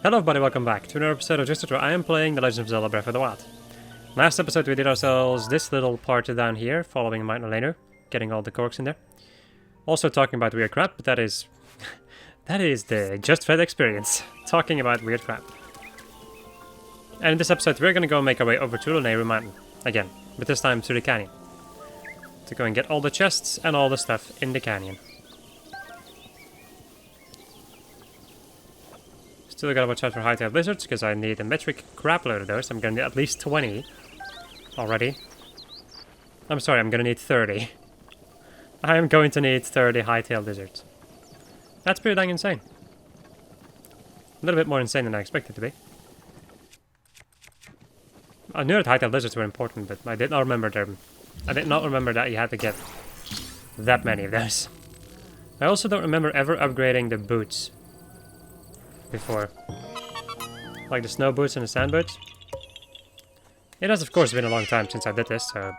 Hello everybody, welcome back to another episode of Just a Try. I am playing The Legend of Zelda Breath of the Wild. Last episode we did ourselves this little part down here, following Mount Lanayru, getting all the korks in there. Also talking about weird crap, but that is... that is the Just Fed experience, talking about weird crap. And in this episode we're gonna go make our way over to Lanayru Mountain, again, but this time to the canyon. To go and get all the chests and all the stuff in the canyon. Still gotta watch out for high-tailed lizards, because I need a metric crap load of those. I'm gonna need at least 20 already. I'm sorry, I'm gonna need 30. I am going to need 30 high-tailed lizards. That's pretty dang insane. A little bit more insane than I expected to be. I knew that high-tailed lizards were important, but I did not remember them. I did not remember that you had to get that many of those. I also don't remember ever upgrading the boots before. Like the snow boots and the sand boots. It has of course been a long time since I did this, so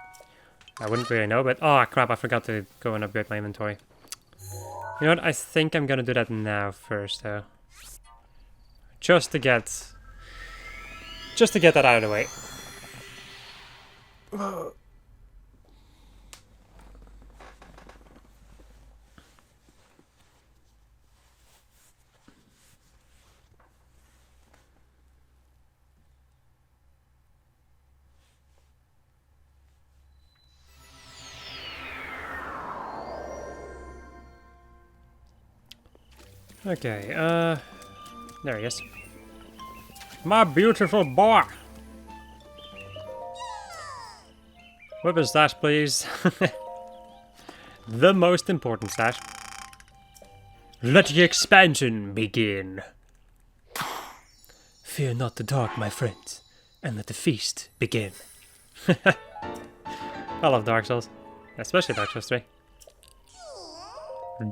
I wouldn't really know, but oh crap, I forgot to go and upgrade my inventory. You know what, I think I'm gonna do that now first though. Just to get that out of the way. Okay, there he is. My beautiful boy! Weapon stash, please. The most important stash. Let the expansion begin. Fear not the dark, my friends, and let the feast begin. I love Dark Souls, especially Dark Souls 3.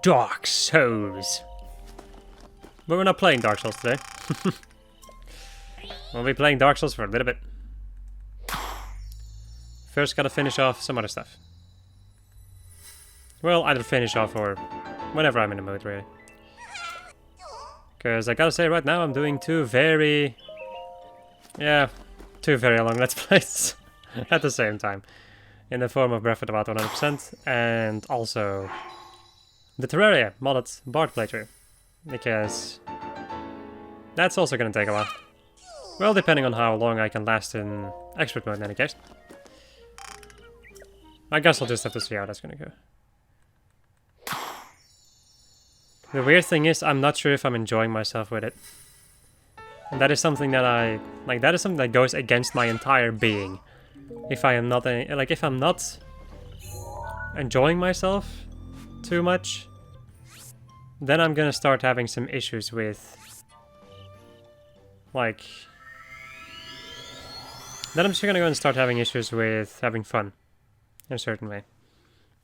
Dark Souls. But we're not playing Dark Souls today. We'll be playing Dark Souls for a little bit. First gotta finish off some other stuff. Well, either finish off or whenever I'm in the mood, really. Because I gotta say right now I'm doing two very long Let's Plays at the same time. In the form of Breath of the Wild 100% and also the Terraria modded Bard playthrough. Because that's also going to take a while. Well, depending on how long I can last in expert mode in any case. I guess I'll just have to see how that's going to go. The weird thing is, I'm not sure if I'm enjoying myself with it. And that is something that that is something that goes against my entire being. If I am not, if I'm not enjoying myself too much, then I'm gonna start having some issues with, then I'm just gonna go and start having issues with having fun, in a certain way.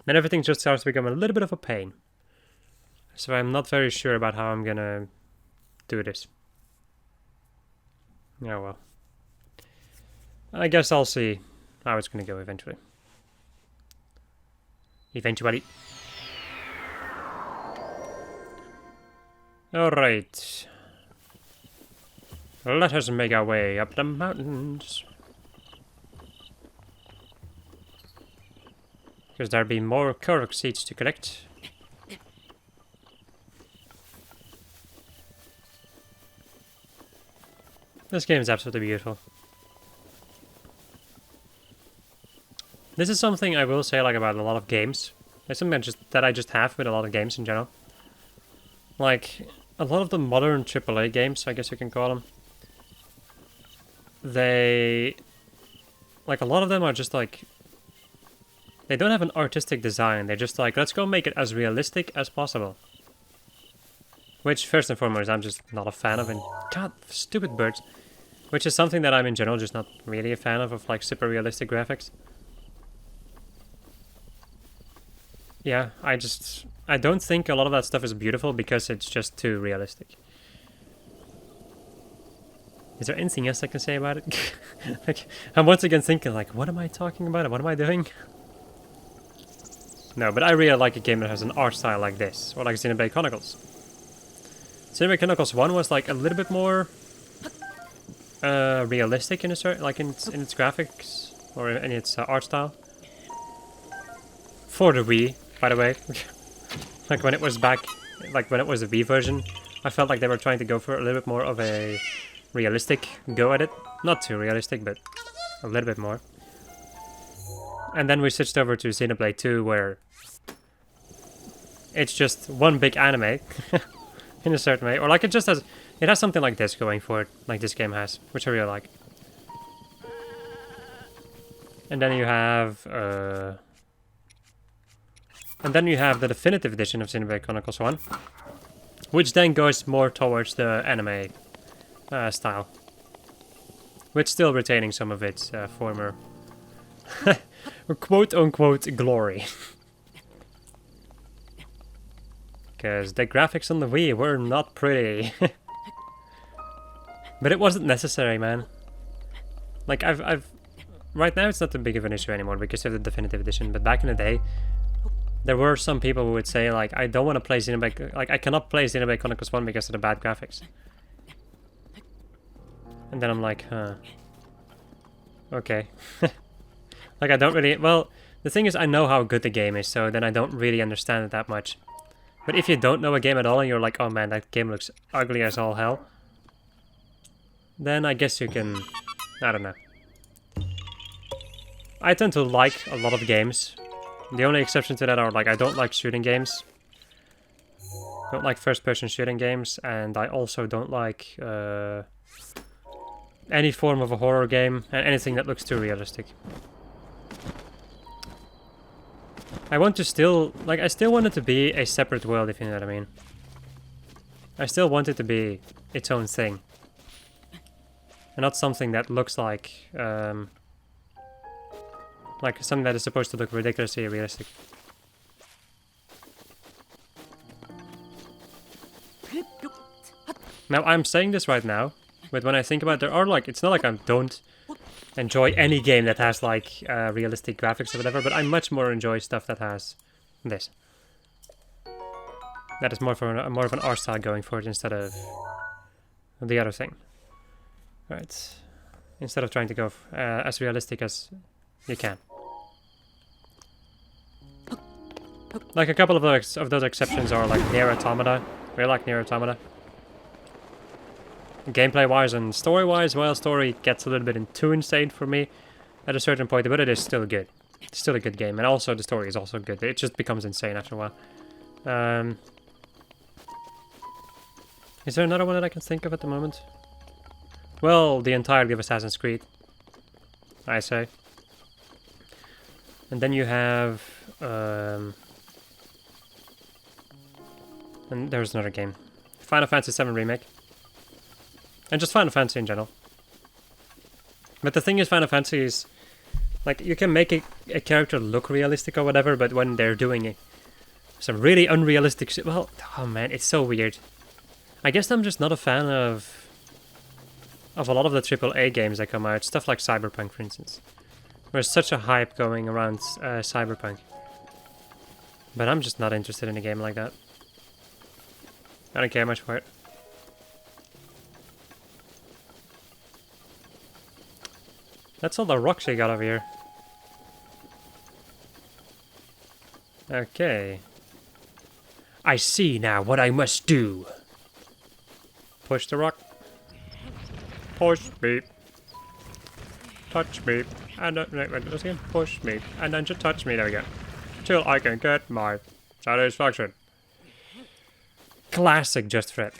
Then everything just starts to become a little bit of a pain. So I'm not very sure about how I'm gonna do this. Oh well. I guess I'll see how it's gonna go eventually. Alright. Let us make our way up the mountains. Because there'll be more korok seeds to collect. This game is absolutely beautiful. This is something I will say about a lot of games. It's something that I just have with a lot of games in general. A lot of the modern AAA games, I guess you can call them, a lot of them are just they don't have an artistic design, they're just let's go make it as realistic as possible. Which, first and foremost, I'm just not a fan of, and god, stupid birds. Which is something that I'm in general just not really a fan of super realistic graphics. Yeah, I don't think a lot of that stuff is beautiful because it's just too realistic. Is there anything else I can say about it? I'm once again thinking what am I talking about? What am I doing? No, but I really like a game that has an art style like this, or like Xenoblade Chronicles. Xenoblade Chronicles 1 was like a little bit more realistic in a certain, like in its graphics or in its art style. For the Wii, by the way. Like when it was back, like when it was the Wii version, I felt like they were trying to go for a little bit more of a realistic go at it. Not too realistic, but a little bit more. And then we switched over to Xenoblade 2, where it's just one big anime in a certain way. Or like it just has, it has something like this going for it, like this game has, which I really like. And then you have, the definitive edition of Xenoblade Chronicles 1, which then goes more towards the anime style, with still retaining some of its former quote-unquote glory. Because the graphics on the Wii were not pretty. But it wasn't necessary, man. Like, right now it's not too big of an issue anymore because of the definitive edition, but back in the day, there were some people who would say, like, I don't want to play Xenoblade, like, I cannot play Xenoblade Chronicles 1 because of the bad graphics. And then I'm like, huh. Okay. Like, I don't really, well, the thing is, I know how good the game is, so then I don't really understand it that much. But if you don't know a game at all and you're like, oh man, that game looks ugly as all hell, then I guess you can, I don't know. I tend to like a lot of games. The only exception to that are, like, I don't like shooting games. Don't like first-person shooting games, and I also don't like any form of a horror game, and anything that looks too realistic. I want to still, like, I still want it to be a separate world, if you know what I mean. I still want it to be its own thing. And not something that looks like something that is supposed to look ridiculously realistic. Now, I'm saying this right now, but when I think about it, there are, like, it's not like I don't enjoy any game that has, like, realistic graphics or whatever, but I much more enjoy stuff that has this. That is more of an art style going for it instead of the other thing. Right. Instead of trying to go as realistic as you can. Like, a couple of those exceptions are, like, Nier Automata. I like Nier Automata. Gameplay-wise and story-wise, well, story gets a little bit too insane for me at a certain point, but it is still good. It's still a good game, and also the story is also good. It just becomes insane after a while. Is there another one that I can think of at the moment? Well, the entirety of Assassin's Creed, I say. And then you have... and there's another game. Final Fantasy VII Remake. And just Final Fantasy in general. But the thing is, Final Fantasy is... like, you can make a character look realistic or whatever, but when they're doing some really unrealistic shit... well, oh man, it's so weird. I guess I'm just not a fan of a lot of the AAA games that come out. Stuff like Cyberpunk, for instance. There's such a hype going around Cyberpunk. But I'm just not interested in a game like that. I don't care much for it. That's all the rocks I got over here. Okay. I see now what I must do. Push the rock. Push me. Touch me. And wait, let's again. Push me. And then just touch me. There we go. Till I can get my satisfaction. Classic Just Fret.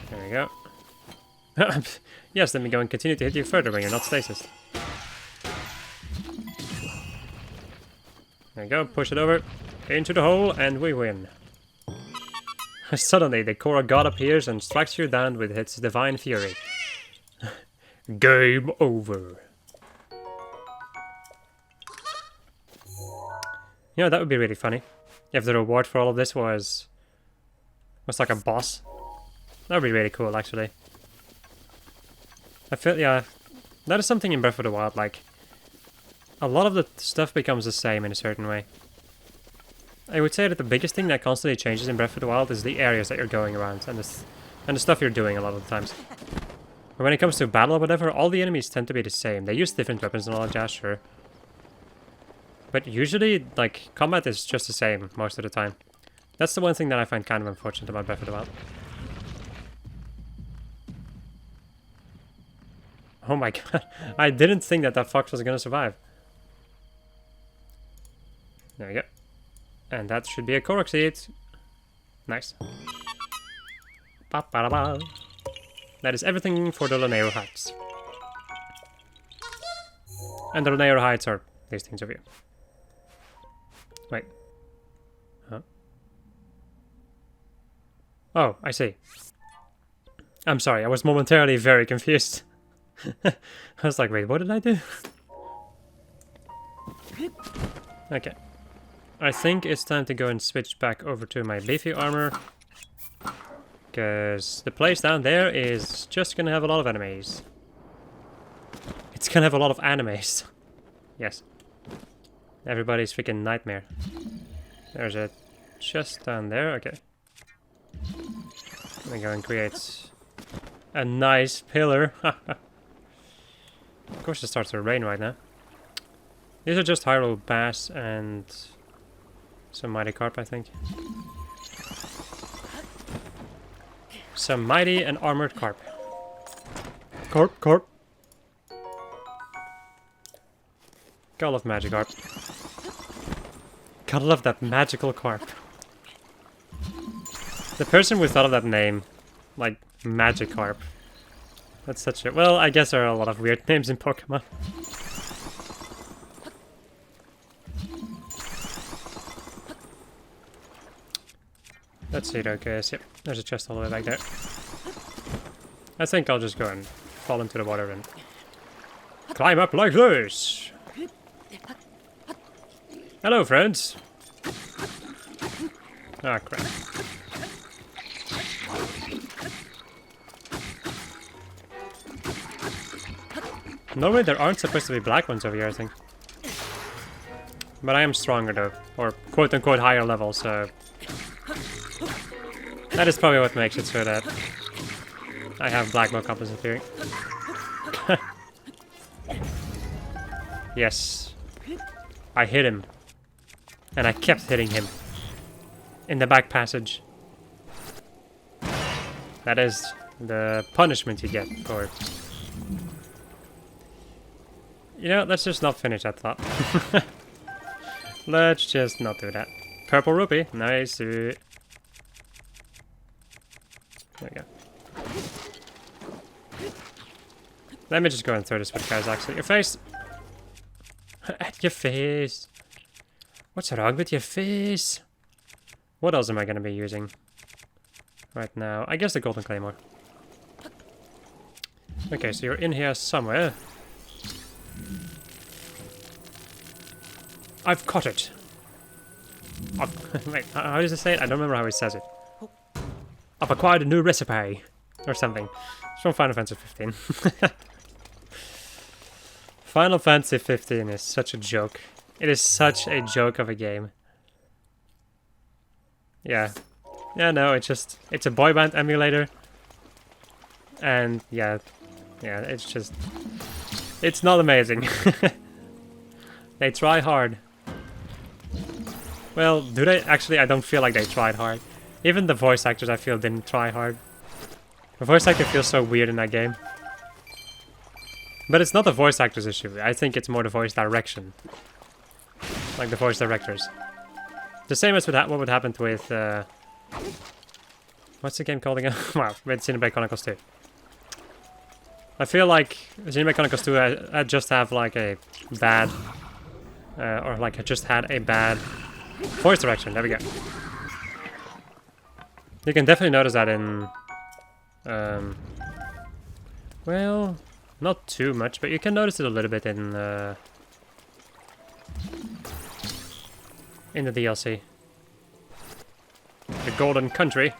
There we go. Yes, let me go and continue to hit you further when you're not stasis. There we go, push it over, into the hole, and we win. Suddenly, the Korok god appears and strikes you down with its divine fury. Game over. You know, that would be really funny. If the reward for all of this was like a boss. That would be really cool, actually. I feel, yeah, that is something in Breath of the Wild, like, a lot of the stuff becomes the same in a certain way. I would say that the biggest thing that constantly changes in Breath of the Wild is the areas that you're going around, and And the stuff you're doing a lot of the times. But when it comes to battle or whatever, all the enemies tend to be the same. They use different weapons and all that jazz, sure. But usually, like, combat is just the same most of the time. That's the one thing that I find kind of unfortunate about Breath of the Wild. Oh my god, I didn't think that that fox was gonna survive. There we go. And that should be a korok seed. Nice. Ba -ba -da -ba. That is everything for the Lanayru Heights. And the Lanayru Heights are these things over here. Wait. Huh? Oh, I see. I'm sorry, I was momentarily very confused. I was like, wait, what did I do? Okay. I think it's time to go and switch back over to my beefy armor. Because the place down there is just gonna have a lot of enemies. It's gonna have a lot of animes. Yes. Everybody's freaking nightmare. There's a chest down there, okay. Let me go and create a nice pillar. Of course it starts to rain right now. These are just Hyrule Bass and some Mighty Carp, I think. Some Mighty and Armored Carp. Carp. Gotta love Magikarp. Gotta love that magical carp. The person who thought of that name, like Magikarp. That's such a... Well, I guess there are a lot of weird names in Pokemon. Let's see though, guys. Yep, there's a chest all the way back there. I think I'll just go and fall into the water and climb up like this. Hello, friends. Ah, crap. Normally there aren't supposed to be black ones over here, I think. But I am stronger though, or quote-unquote higher level, so... That is probably what makes it so that I have black Mochoppers appearing. Yes. I hit him. And I kept hitting him. In the back passage. That is the punishment you get for it. You know, let's just not finish that thought. Let's just not do that. Purple rupee. Nice. There we go. Let me just go and throw this with guys actually. Your face! At your face! What's wrong with your face? What else am I gonna be using right now? I guess the Golden Claymore. Okay, so you're in here somewhere. I've caught it! Wait, how does it say it? I don't remember how he says it. I've acquired a new recipe! Or something. It's from Final Fantasy 15. Final Fantasy 15 is such a joke. It is such a joke of a game. Yeah. Yeah, no, it's a boy band emulator. And yeah, it's just... It's not amazing. They try hard. Well, do they? Actually, I don't feel like they tried hard. Even the voice actors, I feel, didn't try hard. The voice actor feels so weird in that game. But it's not the voice actor's issue. I think it's more the voice direction. Like the voice directors. The same as what would happen with... what's the game called again? Well, with Xenoblade Chronicles 2. I feel like Xenoblade Chronicles 2 I just have like a bad... or like I just had a bad voice direction. There we go. You can definitely notice that in... well, not too much, but you can notice it a little bit in the DLC. The Golden Country.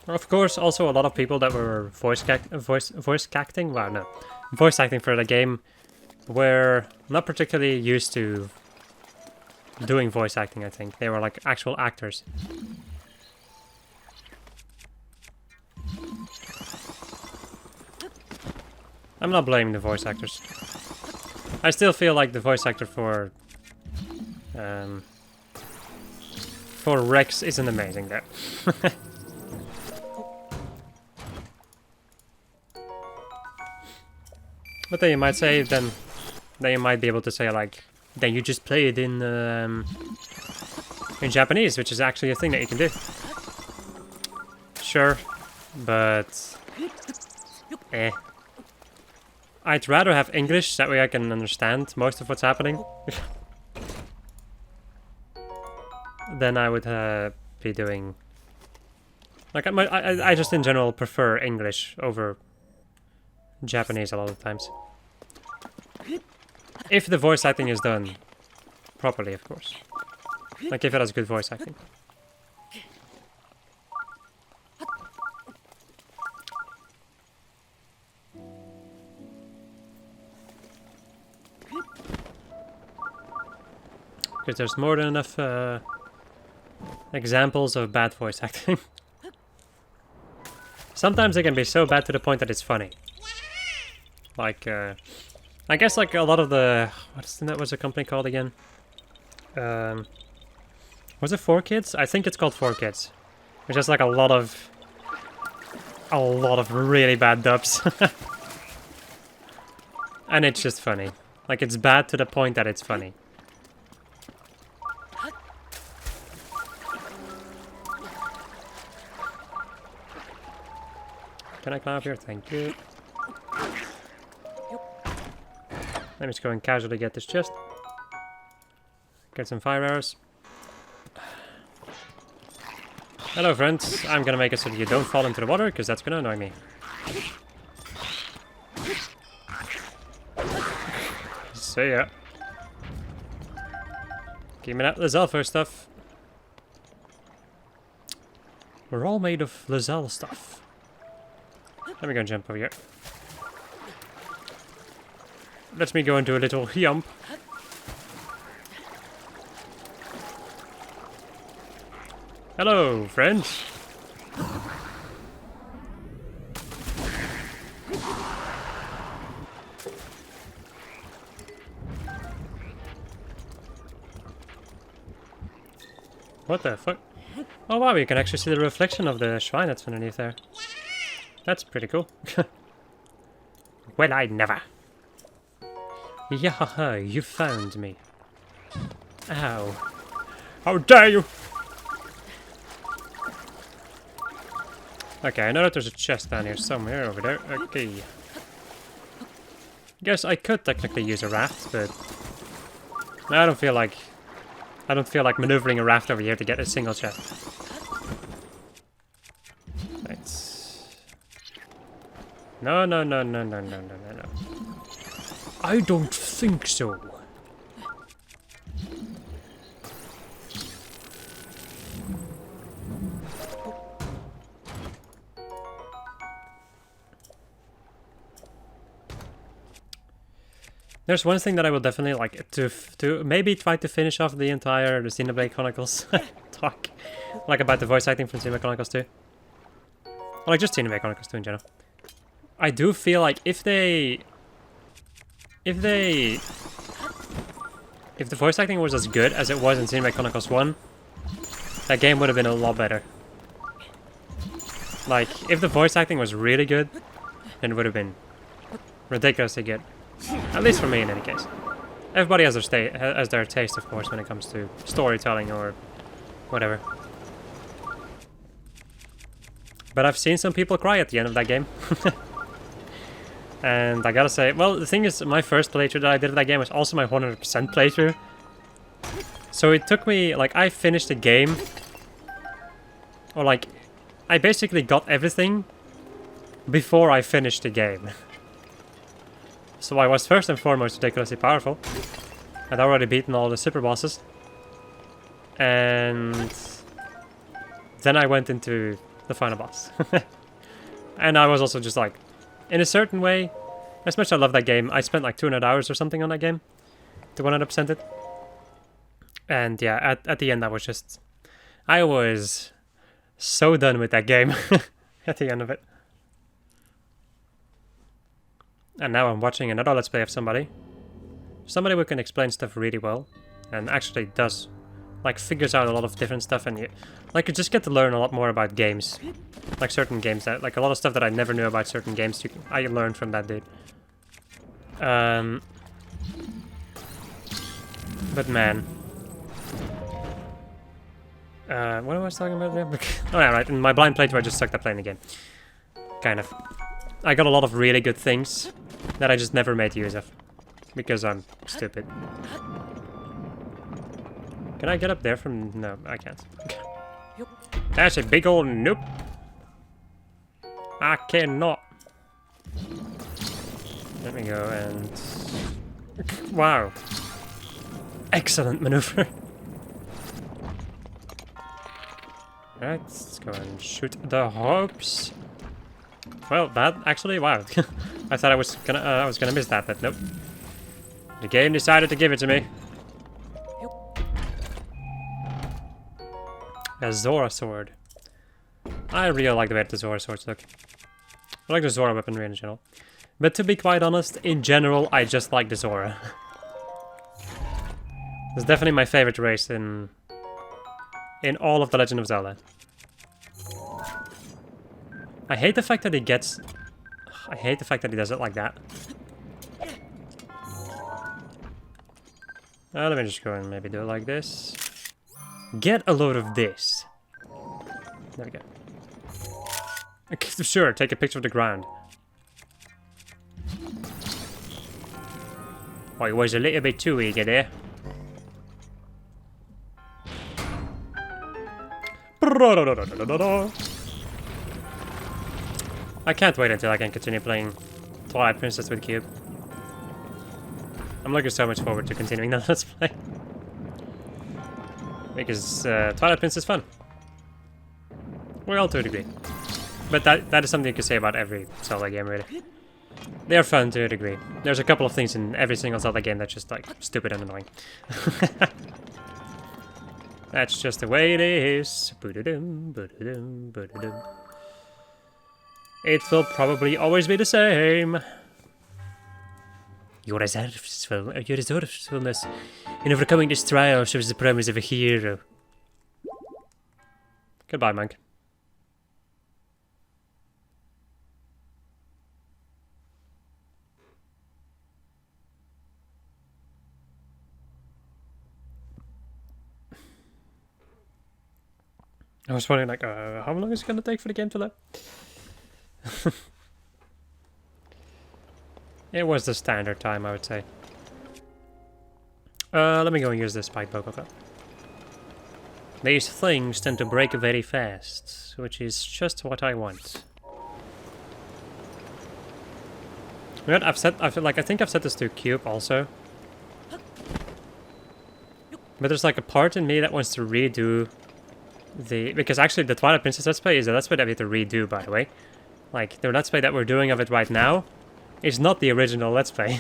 Of course, also a lot of people that were voice acting. Well, no, voice acting for the game were not particularly used to doing voice acting. I think they were like actual actors. I'm not blaming the voice actors. I still feel like the voice actor for Rex isn't amazing there. But then you might say, then you might be able to say like, then you just play it in Japanese, which is actually a thing that you can do. Sure, but I'd rather have English, that way I can understand most of what's happening. Than I would be doing. Like I just in general prefer English over Japanese a lot of times. If the voice acting is done properly, of course. Like if it has good voice acting. Because there's more than enough examples of bad voice acting. Sometimes they can be so bad to the point that it's funny. Like, I guess like a lot of the... What's the company called again? Was it 4Kids? I think it's called 4Kids. Which is like a lot of really bad dubs. And it's just funny. Like, it's bad to the point that it's funny. Can I climb up here? Thank you. Let me just go and casually get this chest. Get some fire arrows. Hello friends, I'm gonna make it so that you don't fall into the water, because that's gonna annoy me. See ya. Give me that Lazel stuff. We're all made of Lazel stuff. Let me go and jump over here. Let me go and do a little jump. Hello, friends. What the fuck? Oh wow, you can actually see the reflection of the shrine that's underneath there. That's pretty cool. Well, I never. Yahaha, you found me. Ow. How dare you! Okay, I know that there's a chest down here somewhere over there. Okay. Guess I could technically use a raft, but I don't feel like maneuvering a raft over here to get a single chest. Right. No. I don't think so. There's one thing that I will definitely like to maybe try to finish off the entire the Xenoblade Chronicles talk, like about the voice acting from Xenoblade Chronicles 2, or like just Xenoblade Chronicles 2 in general. I do feel like if the voice acting was as good as it was in Xenoblade Chronicles 1, that game would have been a lot better. Like, if the voice acting was really good, then it would have been ridiculously good. At least for me, in any case. Everybody has their taste, of course, when it comes to storytelling or whatever. But I've seen some people cry at the end of that game. And I gotta say, well, the thing is, my first playthrough that I did of that game was also my 100% playthrough. So it took me, like, I finished the game, or like, I basically got everything before I finished the game. So I was first and foremost ridiculously powerful. I'd already beaten all the super bosses. And then I went into the final boss. And I was also just like, in a certain way, as much as I love that game, I spent like 200 hours or something on that game to 100% it. And yeah, at the end I was so done with that game at the end of it. And now I'm watching another Let's Play of somebody. Somebody who can explain stuff really well. And actually does. Like, figures out a lot of different stuff. And you just get to learn a lot more about games. Like, certain games. That, like, a lot of stuff that I never knew about certain games. I learned from that dude. But man. What was I talking about there? Oh yeah, right. In my blind playthrough I just sucked at playing the game. Kind of. I got a lot of really good things that I just never made use of. Because I'm stupid. Can I get up there from... No, I can't. That's a big old nope. I cannot. Let me go and... Wow. Excellent maneuver. Alright, let's go and shoot the hopes. Well, that actually, wow. I thought I was gonna miss that, but nope. The game decided to give it to me. A Zora sword. I really like the way the Zora swords look. I like the Zora weaponry in general. But to be quite honest, in general, I just like the Zora. It's definitely my favorite race in all of the Legend of Zelda. I hate the fact that he gets... I hate the fact that he does it like that. Let me just go and maybe do it like this. Get a load of this. There we go. Okay, sure, take a picture of the ground. Oh, he was a little bit too eager there. I can't wait until I can continue playing Twilight Princess with Cube. I'm looking so much forward to continuing that Let's Play. Because Twilight Princess is fun. Well, to a degree. But that is something you can say about every Zelda game, really. They're fun to a degree. There's a couple of things in every single Zelda game that's just, like, stupid and annoying. That's just the way it is. It will probably always be the same. Your resourcefulness in overcoming this trial shows the promise of a hero. Goodbye, monk. I was wondering, like, how long is it going to take for the game to load? It was the standard time, I would say. Let me go and use this spike Pokeball. These things tend to break very fast, which is just what I want. You know what, I think I've said this to Cube also. But there's like a part in me that wants to redo because actually the Twilight Princess Let's Play is a Let's Play that we have to redo, by the way. Like, the Let's Play that we're doing of it right now is not the original Let's Play.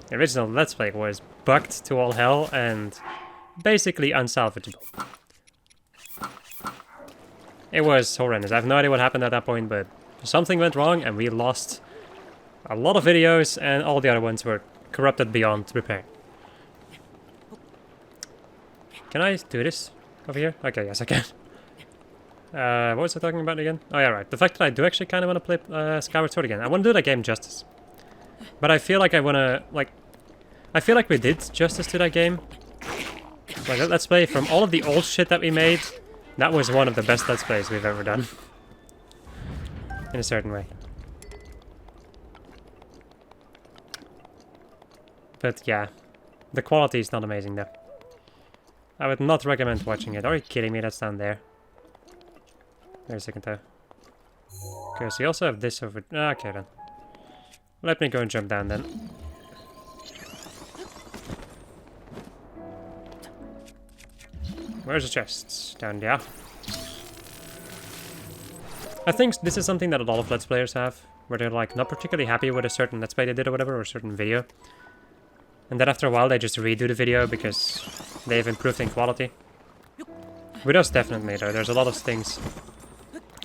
The original Let's Play was bugged to all hell and basically unsalvageable. It was horrendous. I have no idea what happened at that point, but something went wrong and we lost a lot of videos and all the other ones were corrupted beyond repair. Can I do this over here? Okay, yes I can. What was I talking about again? Oh yeah, right. The fact that I do actually kind of want to play Skyward Sword again. I want to do that game justice. But I feel like I want to, like... I feel like we did justice to that game. Like, Let's Play, from all of the old shit that we made, that was one of the best Let's Plays we've ever done. In a certain way. But yeah, the quality is not amazing though. I would not recommend watching it. Are you kidding me? That's down there. Wait a second though. Okay, so you also have this over... Okay then. Let me go and jump down then. Where's the chests? Down there. I think this is something that a lot of Let's Players have, where they're like not particularly happy with a certain Let's Play they did or whatever, or a certain video. And then after a while they just redo the video because they've improved in quality. With us definitely though, there's a lot of things,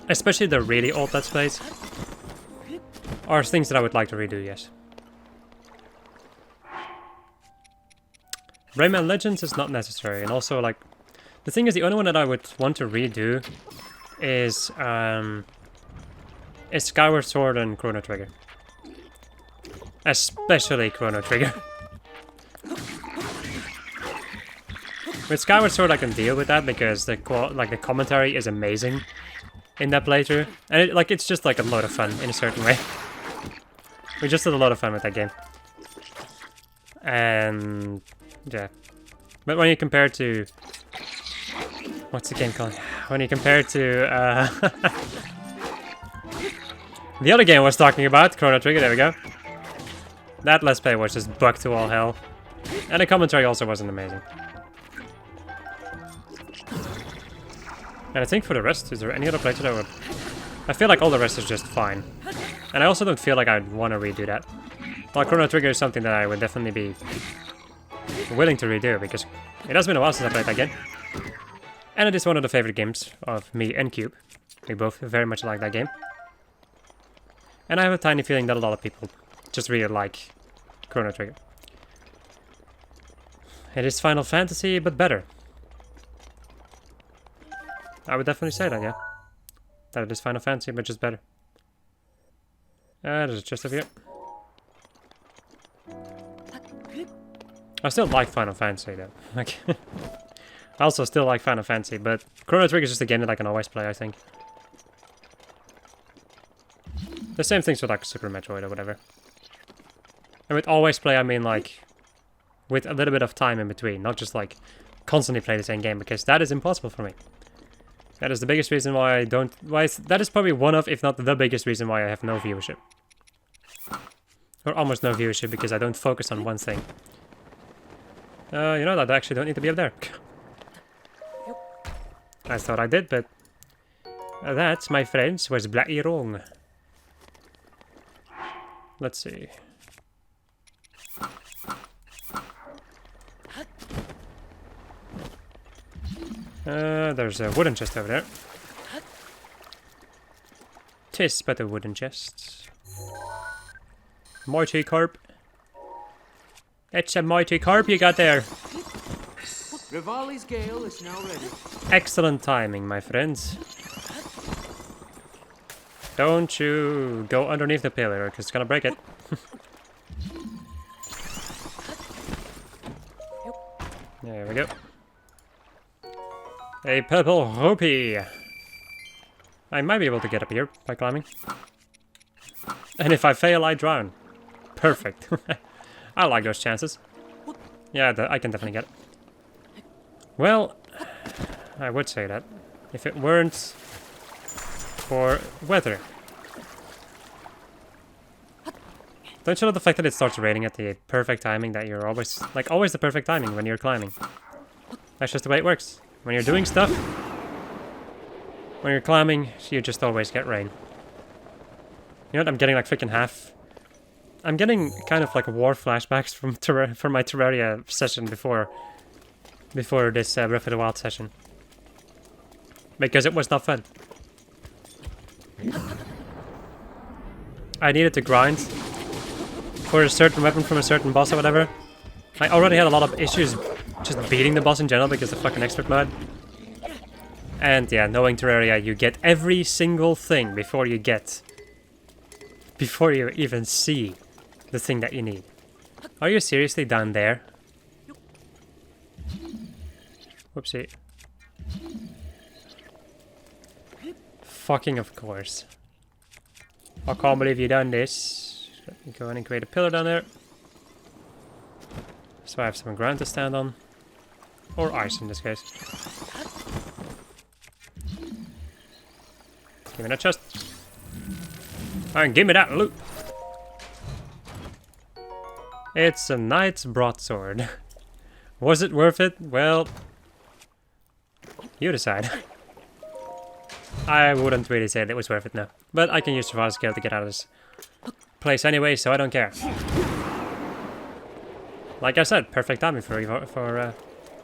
especially the really old Let's Plays, are things that I would like to redo, yes. Rayman Legends is not necessary, and also, like, the thing is, the only one that I would want to redo is Skyward Sword and Chrono Trigger. Especially Chrono Trigger. With Skyward Sword I can deal with that because the commentary is amazing in that playthrough. And it's just like a lot of fun in a certain way. We just had a lot of fun with that game. And yeah. But when you compare it to... What's the game called? When you compare it to... the other game I was talking about, Chrono Trigger, there we go. That Let's Play was just bugged to all hell. And the commentary also wasn't amazing. And I think for the rest, is there any other playthrough that would... I feel like all the rest is just fine. And I also don't feel like I'd want to redo that. Well, Chrono Trigger is something that I would definitely be willing to redo, because it has been a while since I played that game. And it is one of the favorite games of me and Cube. We both very much like that game. And I have a tiny feeling that a lot of people just really like Chrono Trigger. It is Final Fantasy, but better. I would definitely say that, yeah. That it is Final Fantasy, but just better. There's a chest up here. I still like Final Fantasy, though. Like, I also still like Final Fantasy, but Chrono Trigger is just a game that I can always play, I think. The same things with, like, Super Metroid or whatever. And with always play, I mean, like, with a little bit of time in between, not just, like, constantly play the same game, because that is impossible for me. That is the biggest reason why I don't... that is probably one of, if not the biggest reason why I have no viewership. Or almost no viewership, because I don't focus on one thing. You know that I actually don't need to be up there. I thought I did, but... that, my friends, was bloody wrong. Let's see. There's a wooden chest over there. Tis but a wooden chest. Mighty carp. It's a mighty carp you got there. Rivali's gale is now ready. Excellent timing, my friends. Don't you go underneath the pillar, because it's gonna break it. There we go. A purple rupee. I might be able to get up here by climbing. And if I fail, I drown. Perfect. I like those chances. Yeah, I can definitely get it. Well, I would say that. If it weren't for weather. Don't you love the fact that it starts raining at the perfect timing, that you're always, like, always the perfect timing when you're climbing? That's just the way it works. When you're doing stuff, when you're climbing, you just always get rain. You know what, I'm getting like freaking half... I'm getting kind of like war flashbacks from my Terraria session before this Breath of the Wild session. Because it was not fun. I needed to grind for a certain weapon from a certain boss or whatever. I already had a lot of issues just beating the boss in general because of fucking expert mode. And yeah, knowing Terraria, you get every single thing before you even see the thing that you need. Are you seriously down there? Whoopsie. Fucking of course. I can't believe you done this. Let me go in and create a pillar down there. So I have some ground to stand on. Or ice in this case. Give me that chest. And give me that loot. It's a knight's broadsword. Was it worth it? Well, you decide. I wouldn't really say that it was worth it, no. But I can use survival skill to get out of this place anyway, so I don't care. Like I said, perfect timing for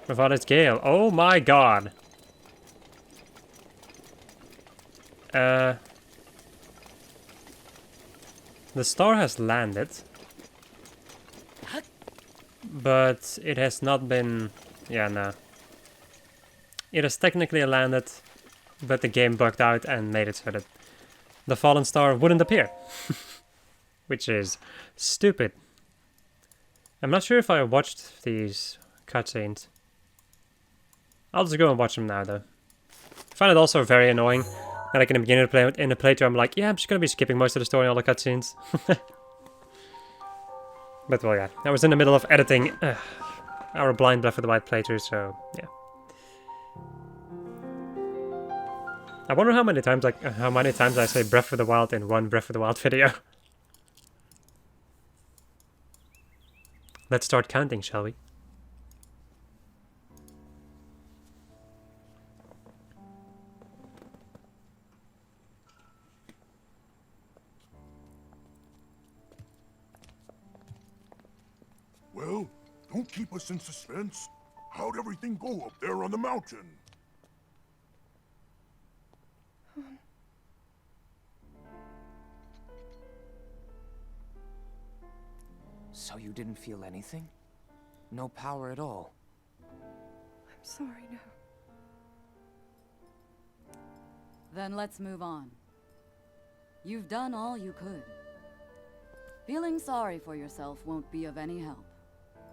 Rivali's Gale. Oh my god. The star has landed. but it has not been... Yeah, no. It has technically landed, but the game bugged out and made it so that the fallen star wouldn't appear. Which is stupid. I'm not sure if I watched these cutscenes. I'll just go and watch them now, though. I find it also very annoying that like in the beginning of the playthrough, I'm like, yeah, I'm just gonna be skipping most of the story and all the cutscenes. But well, yeah, I was in the middle of editing our blind Breath of the Wild playthrough, so yeah. I wonder how many times I say Breath of the Wild in one Breath of the Wild video. Let's start counting, shall we? Well, don't keep us in suspense. How'd everything go up there on the mountain? So you didn't feel anything? No power at all? I'm sorry, no. Then let's move on. You've done all you could. Feeling sorry for yourself won't be of any help.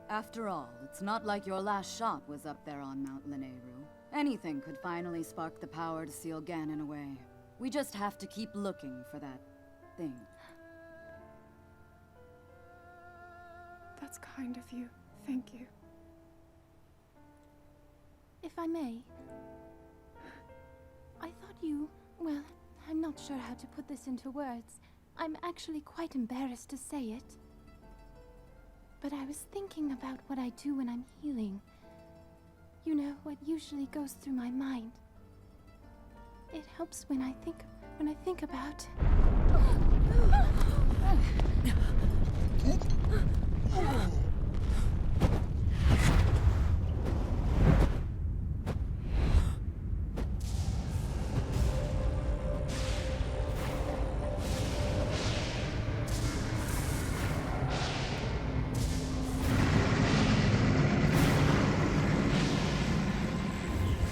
After all, it's not like your last shot was up there on Mount Lanayru. Anything could finally spark the power to seal Ganon away. We just have to keep looking for that thing. That's kind of you. Thank you. If I may, I thought you... well, I'm not sure how to put this into words. I'm actually quite embarrassed to say it. But I was thinking about what I do when I'm healing. You know, what usually goes through my mind. It helps when I think about...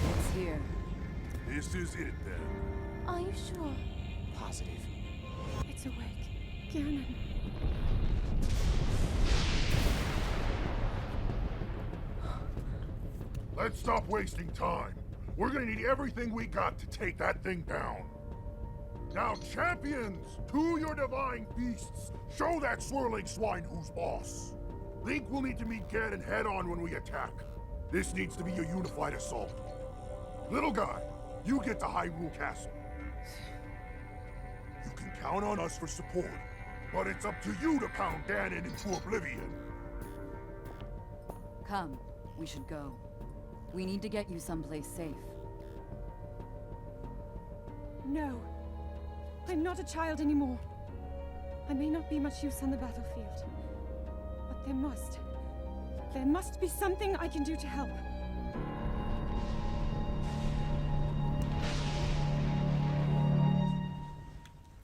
It's here. This is it, then. Are you sure? Positive. It's awake. Ganon. Let's stop wasting time. We're gonna need everything we got to take that thing down. Now, champions, to your divine beasts, show that swirling swine who's boss. Link will need to meet Ganon head-on when we attack. This needs to be a unified assault. Little guy, you get to Hyrule Castle. You can count on us for support, but it's up to you to pound Ganon into oblivion. Come, we should go. We need to get you someplace safe. No. I'm not a child anymore. I may not be much use on the battlefield. But there must be something I can do to help.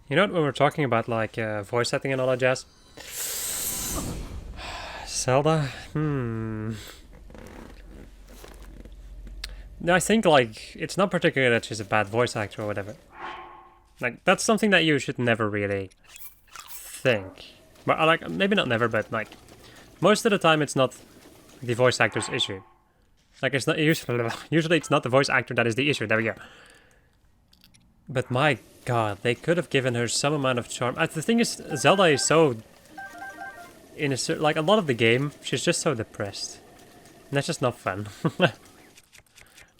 You know what, when we're talking about like voice acting and all that jazz? Zelda? No, I think like it's not particularly that she's a bad voice actor or whatever. Like that's something that you should never really think. But like maybe not never, but like most of the time it's not the voice actor's issue. Like it's not usually it's not the voice actor that is the issue. There we go. But my god, they could have given her some amount of charm. The thing is, Zelda is so in a like a lot of the game, she's just so depressed. And that's just not fun.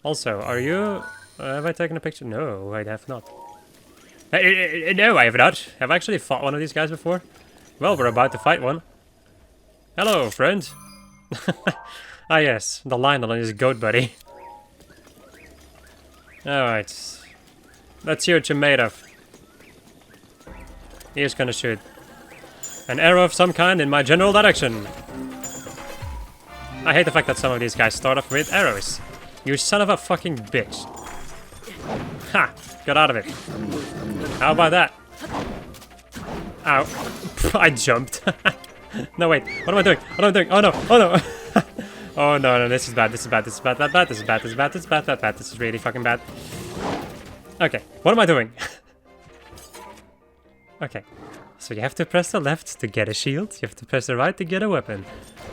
Also, are you... have I taken a picture? No, I have not. No, I have not. Have I actually fought one of these guys before? Well, we're about to fight one. Hello, friend. Ah, yes, the Lionel and his goat buddy. Alright. Let's see what you're made of. He's gonna shoot an arrow of some kind in my general direction. I hate the fact that some of these guys start off with arrows. You son of a fucking bitch. Ha! Got out of it. How about that? Ow. I jumped. No, wait. What am I doing? What am I doing? Oh no! Oh no! Oh no, no, this is bad, this is bad, this is bad, bad, bad, this is bad, this is bad, this is bad, bad, bad, this is really fucking bad. Okay, what am I doing? Okay, so you have to press the left to get a shield, you have to press the right to get a weapon.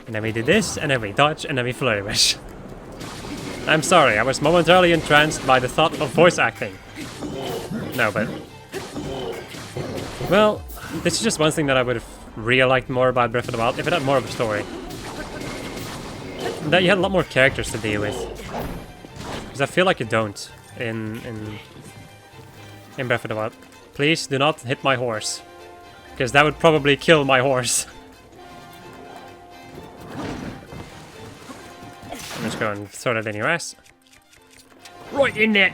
And then we do this, and then we dodge, and then we flourish. I'm sorry, I was momentarily entranced by the thought of voice acting. No, but... Well, this is just one thing that I would have really liked more about Breath of the Wild, if it had more of a story. That you had a lot more characters to deal with. Because I feel like you don't in Breath of the Wild. Please do not hit my horse. Because that would probably kill my horse. I'm just going to throw that in your ass. Right in there!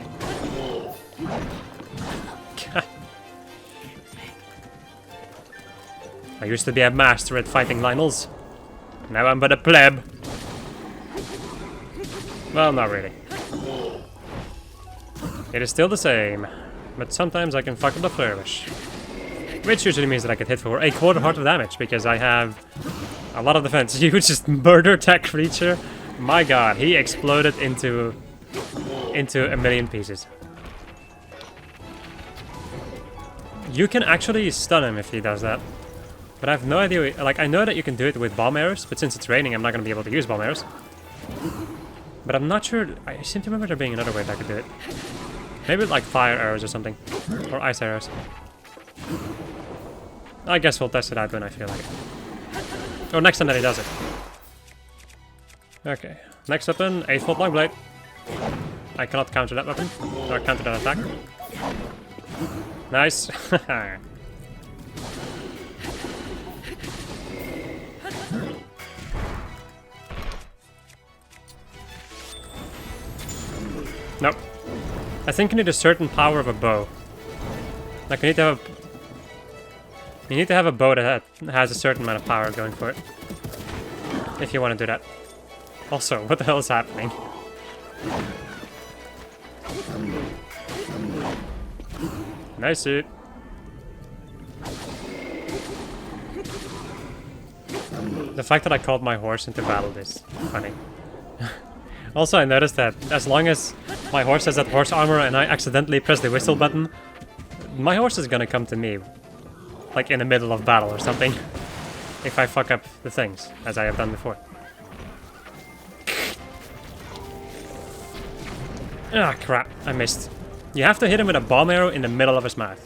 I used to be a master at fighting Lynels. Now I'm but a pleb. Well, not really. It is still the same. But sometimes I can fuck up the flourish. Which usually means that I can hit for a quarter heart of damage, because I have a lot of defense. You just murdered that creature. My god, he exploded into a million pieces. You can actually stun him if he does that. But I have no idea, like I know that you can do it with bomb arrows, but since it's raining I'm not going to be able to use bomb arrows. But I'm not sure, I seem to remember there being another way that I could do it. Maybe like fire arrows or something. Or ice arrows. I guess we'll test it out when I feel like it. Or next time that he does it. Okay, next weapon, 8-foot long blade. I cannot counter that weapon, or counter that attack. Nice. Nope. I think you need a certain power of a bow. Like you need to have a bow that has a certain amount of power going for it. If you want to do that. Also, what the hell is happening? Nice suit. The fact that I called my horse into battle is funny. Also, I noticed that as long as my horse has that horse armor and I accidentally press the whistle button, my horse is gonna come to me. Like in the middle of battle or something. If I fuck up the things, as I have done before. Ah, crap. I missed. You have to hit him with a bomb arrow in the middle of his mouth.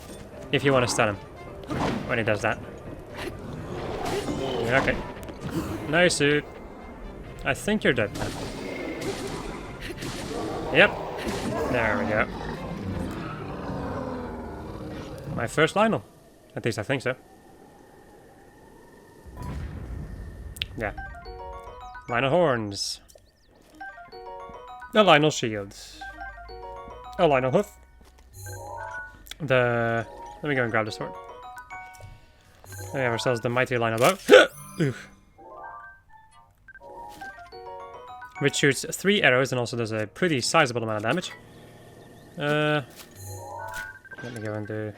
If you want to stun him. When he does that. Yeah, okay. Nice, dude. I think you're dead now. Yep. There we go. My first Lionel. At least I think so. Yeah. Lionel horns. A Lionel shield. A Lionel hoof. Let me go and grab the sword. We have ourselves the mighty Lionel bow. Oof. Which shoots 3 arrows and also does a pretty sizable amount of damage. Let me go and do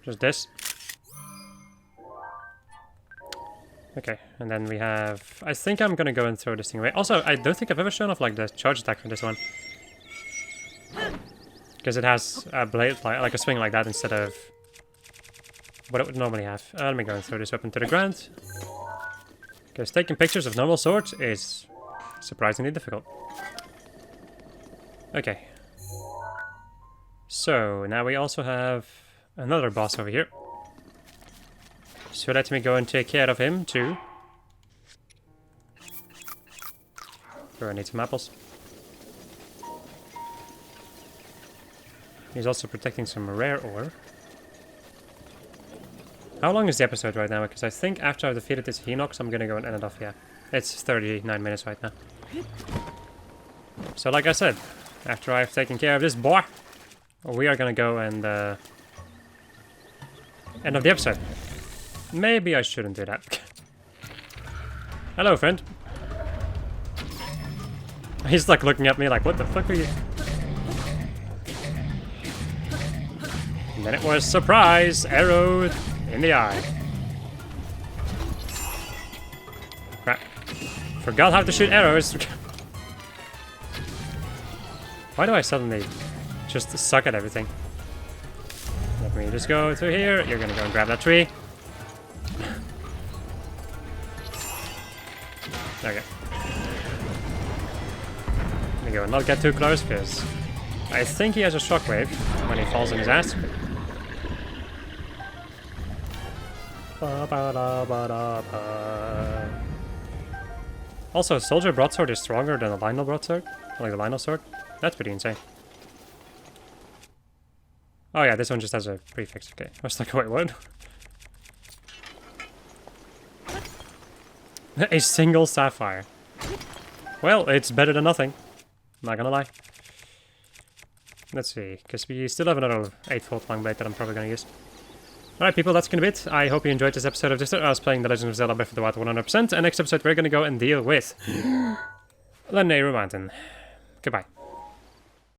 just this. Okay, and then we have... I think I'm gonna go and throw this thing away. Also, I don't think I've ever shown off like the charge attack for this one. Because it has a blade, like a swing like that instead of what it would normally have. Let me go and throw this weapon to the ground. Because taking pictures of normal swords is surprisingly difficult. Okay. So, now we also have another boss over here. So let me go and take care of him too. Sure, I need some apples. He's also protecting some rare ore. How long is the episode right now? Because I think after I've defeated this Hinox, I'm gonna go and end it off, yeah. It's 39 minutes right now. So like I said, after I've taken care of this boy, we are gonna go and end of the episode. Maybe I shouldn't do that. Hello, friend. He's like looking at me like, what the fuck are you? And then it was surprise, arrow in the eye. Crap. Forgot how to shoot arrows. Why do I suddenly just suck at everything? Let me just go through here. You're gonna go and grab that tree. Okay. Let me go and not get too close, because I think he has a shockwave when he falls on his ass. Also, Soldier Broadsword is stronger than the Lionel Broadsword. Like the Lionel Sword. That's pretty insane. Oh yeah, this one just has a prefix. Okay, I was like, wait, what? A single sapphire. Well, it's better than nothing. Not gonna lie. Let's see, because we still have another 8-fold long blade that I'm probably gonna use. Alright people, that's gonna be it. I hope you enjoyed this episode of just us playing The Legend of Zelda Breath of the Wild 100%, and next episode we're gonna go and deal with Lanayru Mountain. Goodbye.